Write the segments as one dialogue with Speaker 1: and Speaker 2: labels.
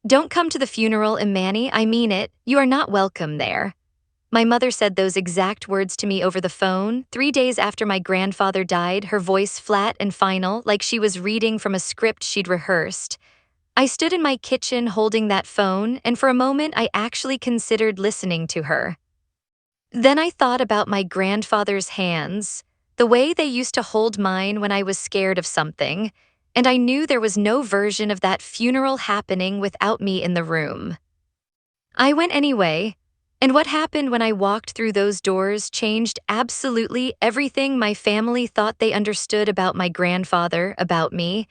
Speaker 1: Don't come to the funeral, Imani, I mean it, you are not welcome there. My mother said those exact words to me over the phone, 3 days after my grandfather died, her voice flat and final, like she was reading from a script she'd rehearsed. I stood in my kitchen holding that phone, and for a moment I actually considered listening to her. Then I thought about my grandfather's hands, the way they used to hold mine when I was scared of something, and I knew there was no version of that funeral happening without me in the room. I went anyway, and what happened when I walked through those doors changed absolutely everything my family thought they understood about my grandfather, about me,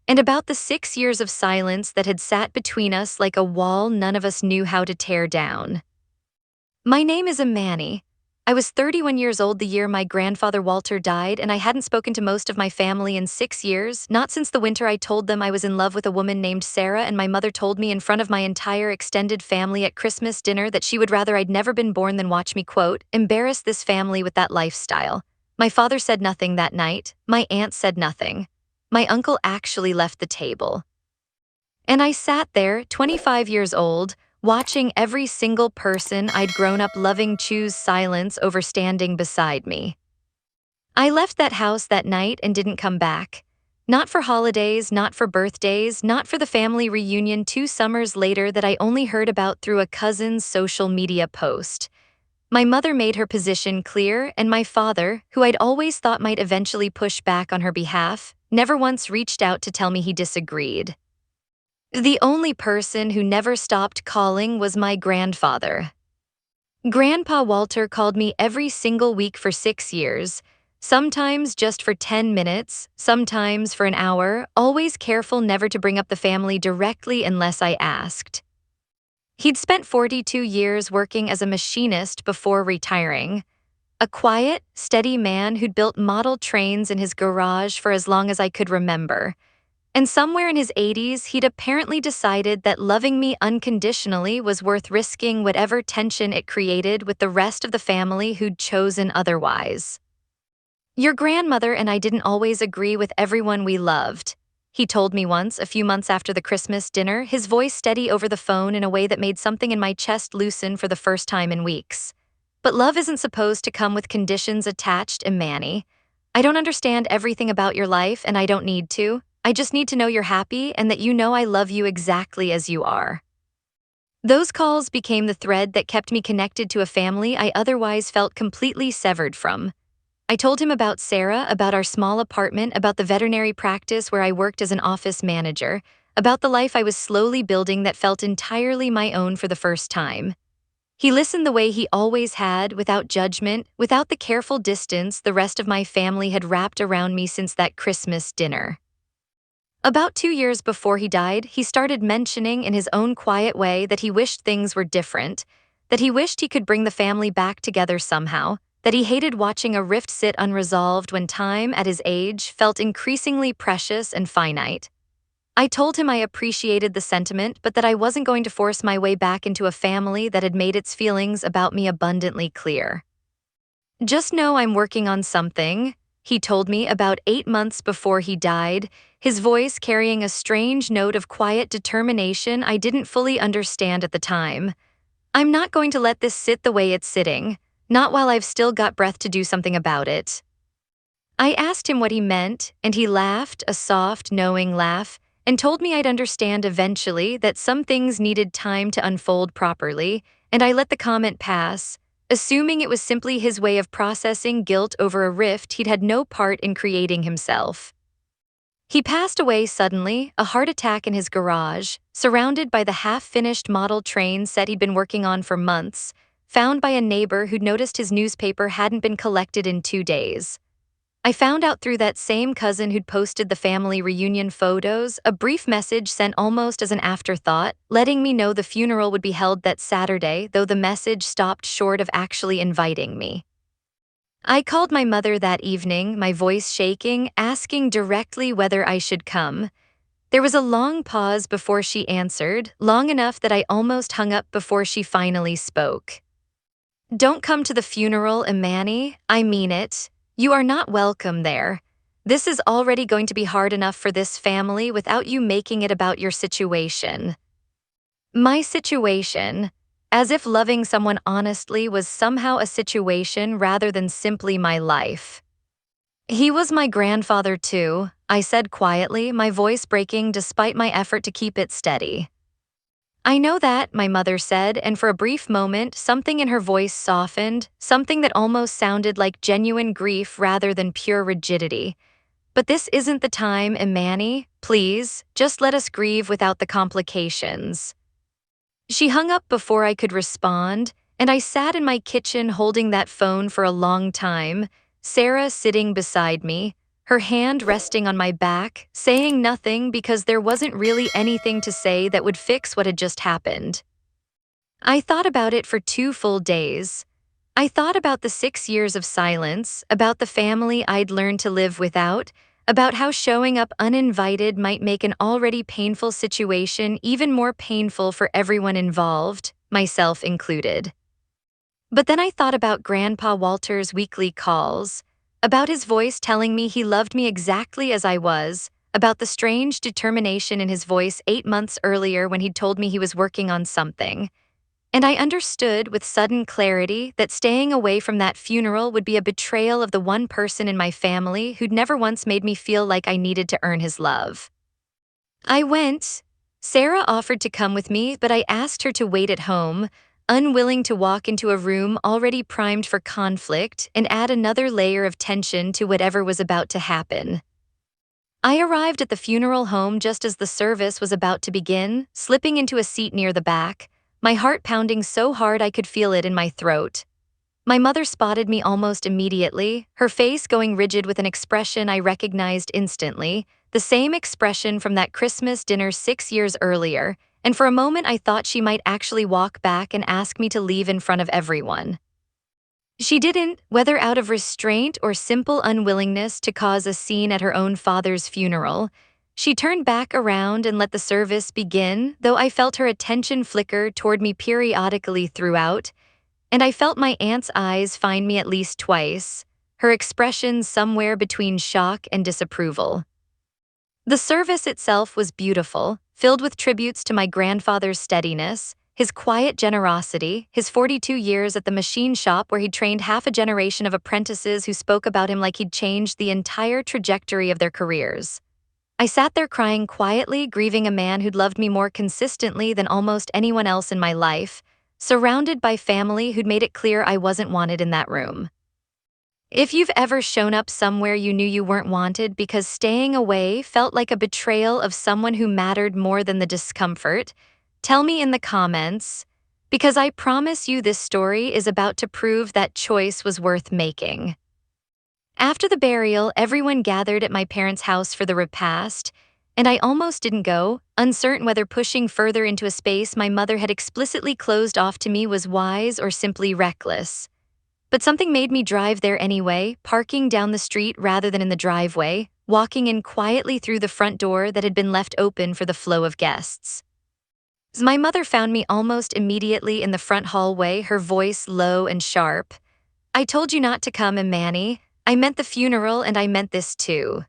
Speaker 1: and about the 6 years of silence that had sat between us like a wall none of us knew how to tear down. My name is Imani. I was 31 years old the year my grandfather Walter died, and I hadn't spoken to most of my family in 6 years, not since the winter I told them I was in love with a woman named Sarah, and my mother told me in front of my entire extended family at Christmas dinner that she would rather I'd never been born than watch me, quote, embarrass this family with that lifestyle. My father said nothing that night. My aunt said nothing. My uncle actually left the table. And I sat there, 25 years old, watching every single person I'd grown up loving choose silence over standing beside me. I left that house that night and didn't come back. Not for holidays, not for birthdays, not for the family reunion 2 summers later that I only heard about through a cousin's social media post. My mother made her position clear, and my father, who I'd always thought might eventually push back on her behalf, never once reached out to tell me he disagreed. The only person who never stopped calling was my grandfather. Grandpa Walter called me every single week for 6 years, sometimes just for 10 minutes, sometimes for an hour, always careful never to bring up the family directly unless I asked. He'd spent 42 years working as a machinist before retiring. A quiet, steady man who'd built model trains in his garage for as long as I could remember. And somewhere in his 80s, he'd apparently decided that loving me unconditionally was worth risking whatever tension it created with the rest of the family who'd chosen otherwise. Your grandmother and I didn't always agree with everyone we loved, he told me once, a few months after the Christmas dinner, his voice steady over the phone in a way that made something in my chest loosen for the first time in weeks. But love isn't supposed to come with conditions attached, Imani. I don't understand everything about your life, and I don't need to. I just need to know you're happy and that you know I love you exactly as you are. Those calls became the thread that kept me connected to a family I otherwise felt completely severed from. I told him about Sarah, about our small apartment, about the veterinary practice where I worked as an office manager, about the life I was slowly building that felt entirely my own for the first time. He listened the way he always had, without judgment, without the careful distance the rest of my family had wrapped around me since that Christmas dinner. About 2 years before he died, he started mentioning in his own quiet way that he wished things were different, that he wished he could bring the family back together somehow, that he hated watching a rift sit unresolved when time, at his age, felt increasingly precious and finite. I told him I appreciated the sentiment, but that I wasn't going to force my way back into a family that had made its feelings about me abundantly clear. Just know I'm working on something, he told me about 8 months before he died, his voice carrying a strange note of quiet determination I didn't fully understand at the time. I'm not going to let this sit the way it's sitting, not while I've still got breath to do something about it. I asked him what he meant, and he laughed, a soft, knowing laugh, and told me I'd understand eventually that some things needed time to unfold properly, and I let the comment pass, assuming it was simply his way of processing guilt over a rift he'd had no part in creating himself. He passed away suddenly, a heart attack in his garage, surrounded by the half-finished model train set he'd been working on for months, found by a neighbor who'd noticed his newspaper hadn't been collected in 2 days. I found out through that same cousin who'd posted the family reunion photos, a brief message sent almost as an afterthought, letting me know the funeral would be held that Saturday, though the message stopped short of actually inviting me. I called my mother that evening, my voice shaking, asking directly whether I should come. There was a long pause before she answered, long enough that I almost hung up before she finally spoke. Don't come to the funeral, Imani, I mean it. You are not welcome there. This is already going to be hard enough for this family without you making it about your situation. My situation, as if loving someone honestly was somehow a situation rather than simply my life. He was my grandfather too, I said quietly, my voice breaking despite my effort to keep it steady. I know that, my mother said, and for a brief moment, something in her voice softened, something that almost sounded like genuine grief rather than pure rigidity. But this isn't the time, Imani. Please, just let us grieve without the complications. She hung up before I could respond, and I sat in my kitchen holding that phone for a long time, Sarah sitting beside me, her hand resting on my back, saying nothing because there wasn't really anything to say that would fix what had just happened. I thought about it for 2 full days. I thought about the 6 years of silence, about the family I'd learned to live without, about how showing up uninvited might make an already painful situation even more painful for everyone involved, myself included. But then I thought about Grandpa Walter's weekly calls, about his voice telling me he loved me exactly as I was, about the strange determination in his voice 8 months earlier when he'd told me he was working on something. And I understood with sudden clarity that staying away from that funeral would be a betrayal of the one person in my family who'd never once made me feel like I needed to earn his love. I went. Sarah offered to come with me, but I asked her to wait at home, unwilling to walk into a room already primed for conflict and add another layer of tension to whatever was about to happen. I arrived at the funeral home just as the service was about to begin, slipping into a seat near the back, my heart pounding so hard I could feel it in my throat. My mother spotted me almost immediately, her face going rigid with an expression I recognized instantly, the same expression from that Christmas dinner 6 years earlier, and for a moment I thought she might actually walk back and ask me to leave in front of everyone. She didn't, whether out of restraint or simple unwillingness to cause a scene at her own father's funeral. She turned back around and let the service begin, though I felt her attention flicker toward me periodically throughout, and I felt my aunt's eyes find me at least twice, her expression somewhere between shock and disapproval. The service itself was beautiful, filled with tributes to my grandfather's steadiness, his quiet generosity, his 42 years at the machine shop where he'd trained half a generation of apprentices who spoke about him like he'd changed the entire trajectory of their careers. I sat there crying quietly, grieving a man who'd loved me more consistently than almost anyone else in my life, surrounded by family who'd made it clear I wasn't wanted in that room. If you've ever shown up somewhere you knew you weren't wanted because staying away felt like a betrayal of someone who mattered more than the discomfort, tell me in the comments, because I promise you this story is about to prove that choice was worth making. After the burial, everyone gathered at my parents' house for the repast, and I almost didn't go, uncertain whether pushing further into a space my mother had explicitly closed off to me was wise or simply reckless. But something made me drive there anyway, parking down the street rather than in the driveway, walking in quietly through the front door that had been left open for the flow of guests. My mother found me almost immediately in the front hallway, her voice low and sharp. "I told you not to come, Imani. I meant the funeral and I meant this too."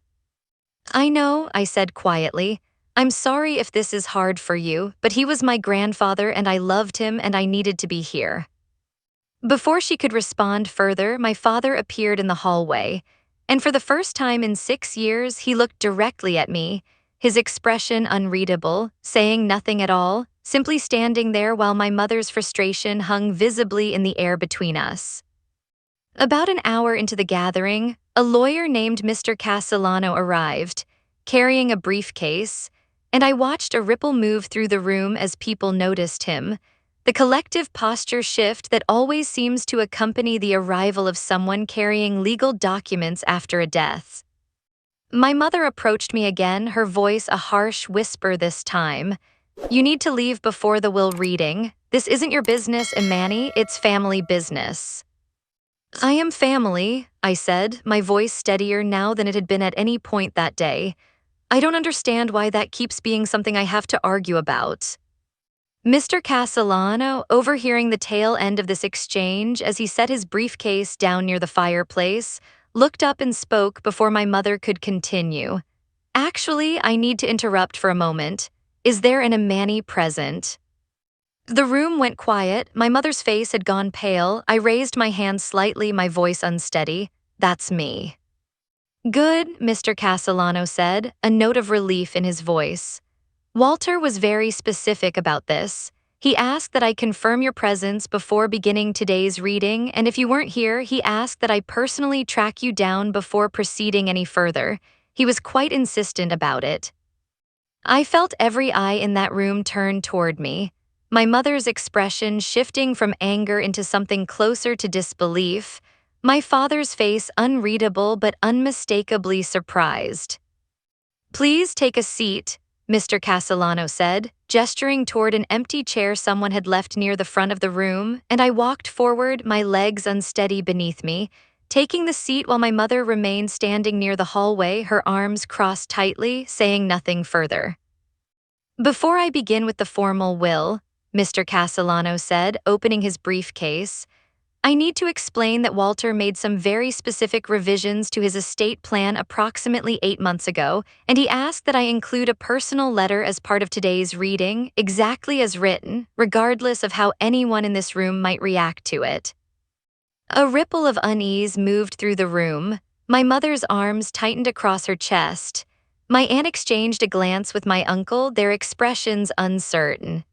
Speaker 1: "I know," I said quietly. "I'm sorry if this is hard for you, but he was my grandfather and I loved him and I needed to be here." Before she could respond further, my father appeared in the hallway, and for the first time in 6 years, he looked directly at me, his expression unreadable, saying nothing at all, simply standing there while my mother's frustration hung visibly in the air between us. About an hour into the gathering, a lawyer named Mr. Castellano arrived, carrying a briefcase, and I watched a ripple move through the room as people noticed him, the collective posture shift that always seems to accompany the arrival of someone carrying legal documents after a death. My mother approached me again, her voice a harsh whisper this time. "You need to leave before the will reading. This isn't your business, Imani, it's family business." "I am family," I said, my voice steadier now than it had been at any point that day. "I don't understand why that keeps being something I have to argue about." Mr. Castellano, overhearing the tail end of this exchange as he set his briefcase down near the fireplace, looked up and spoke before my mother could continue. "Actually, I need to interrupt for a moment. Is there an Imani present?" The room went quiet. My mother's face had gone pale. I raised my hand slightly, my voice unsteady. That's me. Good, Mr. Castellano said, a note of relief in his voice. Walter was very specific about this. He asked that I confirm your presence before beginning today's reading, and if you weren't here, he asked that I personally track you down before proceeding any further. He was quite insistent about it. I felt every eye in that room turn toward me, my mother's expression shifting from anger into something closer to disbelief, my father's face unreadable but unmistakably surprised. Please take a seat, Mr. Castellano said, gesturing toward an empty chair someone had left near the front of the room, and I walked forward, my legs unsteady beneath me, taking the seat while my mother remained standing near the hallway, her arms crossed tightly, saying nothing further. Before I begin with the formal will, Mr. Castellano said, opening his briefcase, I need to explain that Walter made some very specific revisions to his estate plan approximately 8 months ago, and he asked that I include a personal letter as part of today's reading, exactly as written, regardless of how anyone in this room might react to it. A ripple of unease moved through the room. My mother's arms tightened across her chest. My aunt exchanged a glance with my uncle, their expressions uncertain.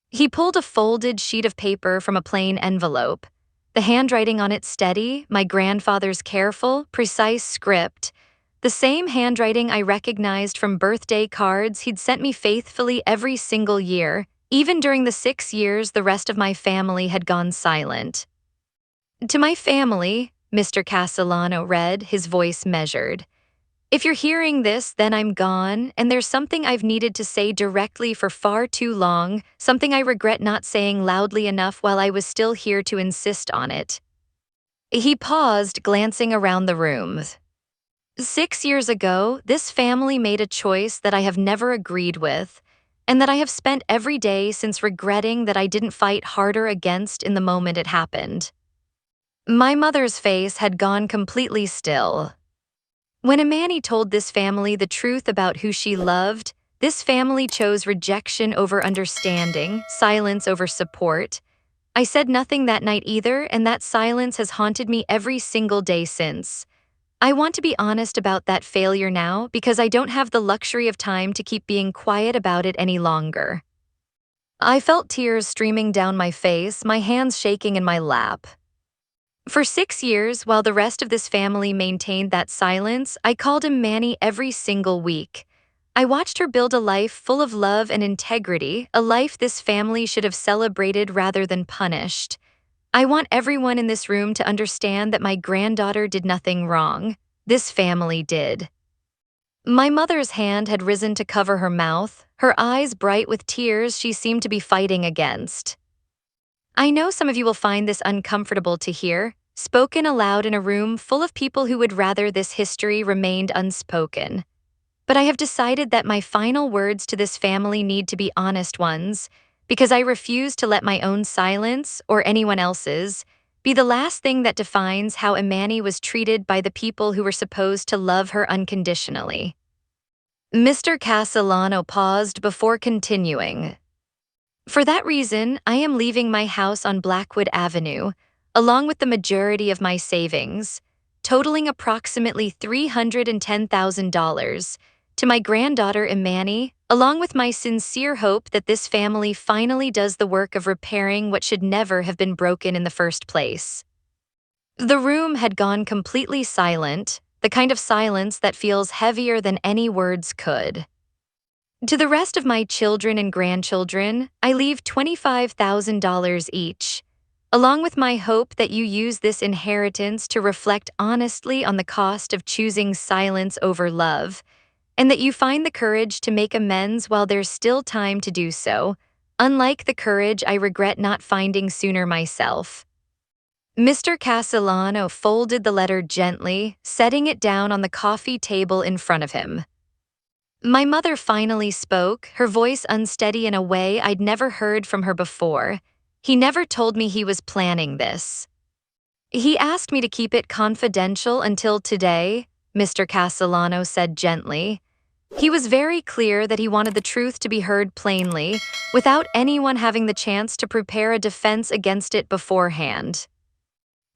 Speaker 1: He pulled a folded sheet of paper from a plain envelope. The handwriting on it steady, my grandfather's careful, precise script, the same handwriting I recognized from birthday cards he'd sent me faithfully every single year, even during the 6 years the rest of my family had gone silent. To my family, Mr. Castellano read, his voice measured. If you're hearing this, then I'm gone, and there's something I've needed to say directly for far too long, something I regret not saying loudly enough while I was still here to insist on it. He paused, glancing around the room. 6 years ago, this family made a choice that I have never agreed with, and that I have spent every day since regretting that I didn't fight harder against in the moment it happened. My mother's face had gone completely still. When Imani told this family the truth about who she loved, this family chose rejection over understanding, silence over support. I said nothing that night either, and that silence has haunted me every single day since. I want to be honest about that failure now because I don't have the luxury of time to keep being quiet about it any longer. I felt tears streaming down my face, my hands shaking in my lap. For 6 years, while the rest of this family maintained that silence, I called him Manny every single week. I watched her build a life full of love and integrity, a life this family should have celebrated rather than punished. I want everyone in this room to understand that my granddaughter did nothing wrong. This family did. My mother's hand had risen to cover her mouth, her eyes bright with tears she seemed to be fighting against. I know some of you will find this uncomfortable to hear, spoken aloud in a room full of people who would rather this history remained unspoken. But I have decided that my final words to this family need to be honest ones, because I refuse to let my own silence, or anyone else's, be the last thing that defines how Imani was treated by the people who were supposed to love her unconditionally. Mr. Castellano paused before continuing. For that reason, I am leaving my house on Blackwood Avenue, along with the majority of my savings, totaling approximately $310,000, to my granddaughter Imani, along with my sincere hope that this family finally does the work of repairing what should never have been broken in the first place. The room had gone completely silent, the kind of silence that feels heavier than any words could. To the rest of my children and grandchildren, I leave $25,000 each, along with my hope that you use this inheritance to reflect honestly on the cost of choosing silence over love, and that you find the courage to make amends while there's still time to do so, unlike the courage I regret not finding sooner myself. Mr. Castellano folded the letter gently, setting it down on the coffee table in front of him. My mother finally spoke, her voice unsteady in a way I'd never heard from her before. He never told me he was planning this. He asked me to keep it confidential until today, Mr. Castellano said gently. He was very clear that he wanted the truth to be heard plainly, without anyone having the chance to prepare a defense against it beforehand.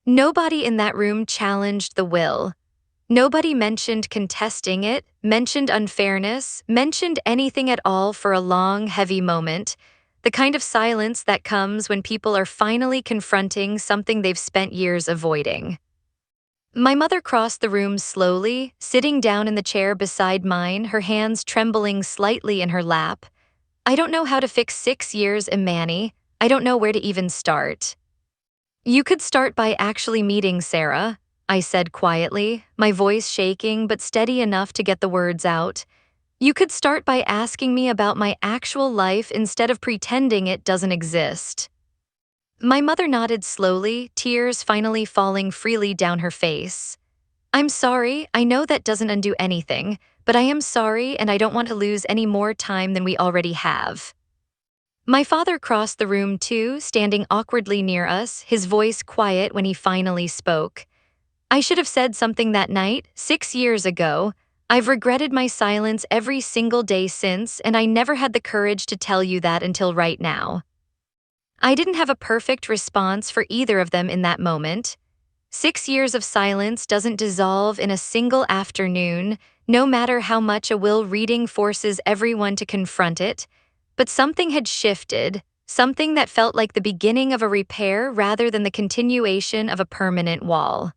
Speaker 1: Nobody in that room challenged the will. Nobody mentioned contesting it, mentioned unfairness, mentioned anything at all for a long, heavy moment, the kind of silence that comes when people are finally confronting something they've spent years avoiding. My mother crossed the room slowly, sitting down in the chair beside mine, her hands trembling slightly in her lap. I don't know how to fix 6 years, Imani. I don't know where to even start. You could start by actually meeting Sarah, I said quietly, my voice shaking but steady enough to get the words out. You could start by asking me about my actual life instead of pretending it doesn't exist. My mother nodded slowly, tears finally falling freely down her face. I'm sorry, I know that doesn't undo anything, but I am sorry and I don't want to lose any more time than we already have. My father crossed the room too, standing awkwardly near us, his voice quiet when he finally spoke. I should have said something that night, 6 years ago. I've regretted my silence every single day since, and I never had the courage to tell you that until right now. I didn't have a perfect response for either of them in that moment. 6 years of silence doesn't dissolve in a single afternoon, no matter how much a will reading forces everyone to confront it. But something had shifted, something that felt like the beginning of a repair rather than the continuation of a permanent wall.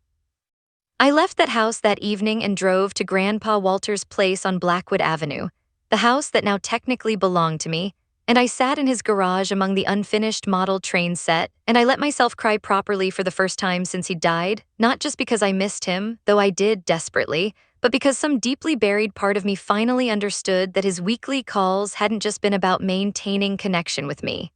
Speaker 1: I left that house that evening and drove to Grandpa Walter's place on Blackwood Avenue, the house that now technically belonged to me, and I sat in his garage among the unfinished model train set, and I let myself cry properly for the first time since he died, not just because I missed him, though I did desperately, but because some deeply buried part of me finally understood that his weekly calls hadn't just been about maintaining connection with me.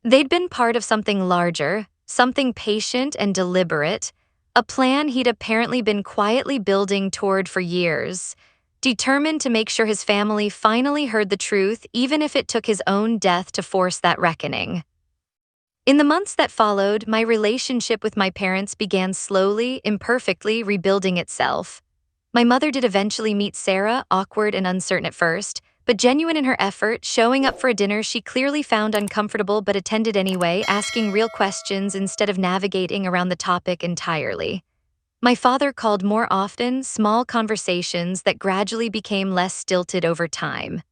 Speaker 1: They'd been part of something larger, something patient and deliberate, a plan he'd apparently been quietly building toward for years, determined to make sure his family finally heard the truth even if it took his own death to force that reckoning. In the months that followed, my relationship with my parents began slowly, imperfectly rebuilding itself. My mother did eventually meet Sarah, awkward and uncertain at first, but genuine in her effort, showing up for a dinner she clearly found uncomfortable but attended anyway, asking real questions instead of navigating around the topic entirely. My father called more often, small conversations that gradually became less stilted over time.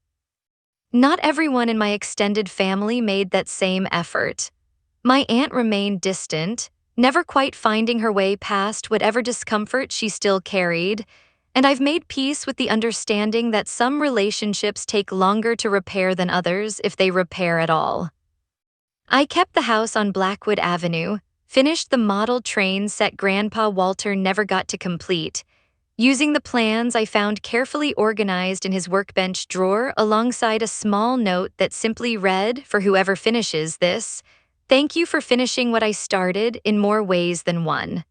Speaker 1: Not everyone in my extended family made that same effort. My aunt remained distant, never quite finding her way past whatever discomfort she still carried, and I've made peace with the understanding that some relationships take longer to repair than others if they repair at all. I kept the house on Blackwood Avenue, finished the model train set Grandpa Walter never got to complete, using the plans I found carefully organized in his workbench drawer alongside a small note that simply read, for whoever finishes this, "Thank you for finishing what I started in more ways than one."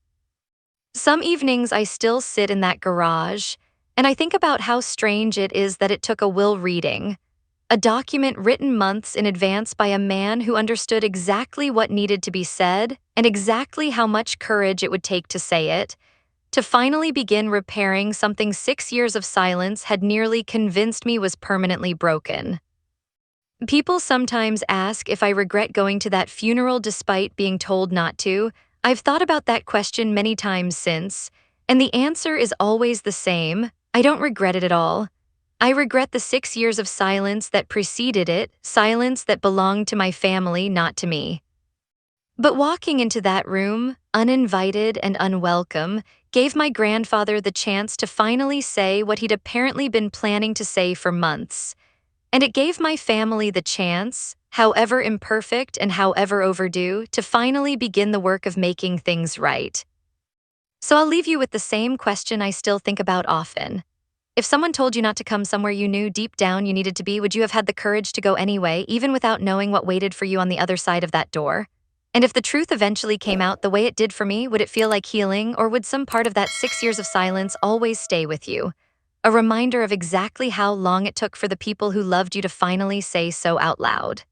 Speaker 1: Some evenings I still sit in that garage, and I think about how strange it is that it took a will reading, a document written months in advance by a man who understood exactly what needed to be said and exactly how much courage it would take to say it, to finally begin repairing something 6 years of silence had nearly convinced me was permanently broken. People sometimes ask if I regret going to that funeral despite being told not to. I've thought about that question many times since, and the answer is always the same: I don't regret it at all. I regret the 6 years of silence that preceded it, silence that belonged to my family, not to me. But walking into that room, uninvited and unwelcome, gave my grandfather the chance to finally say what he'd apparently been planning to say for months. And it gave my family the chance, however imperfect and however overdue, to finally begin the work of making things right. So I'll leave you with the same question I still think about often. If someone told you not to come somewhere you knew deep down you needed to be, would you have had the courage to go anyway, even without knowing what waited for you on the other side of that door? And if the truth eventually came out the way it did for me, would it feel like healing, or would some part of that 6 years of silence always stay with you? A reminder of exactly how long it took for the people who loved you to finally say so out loud.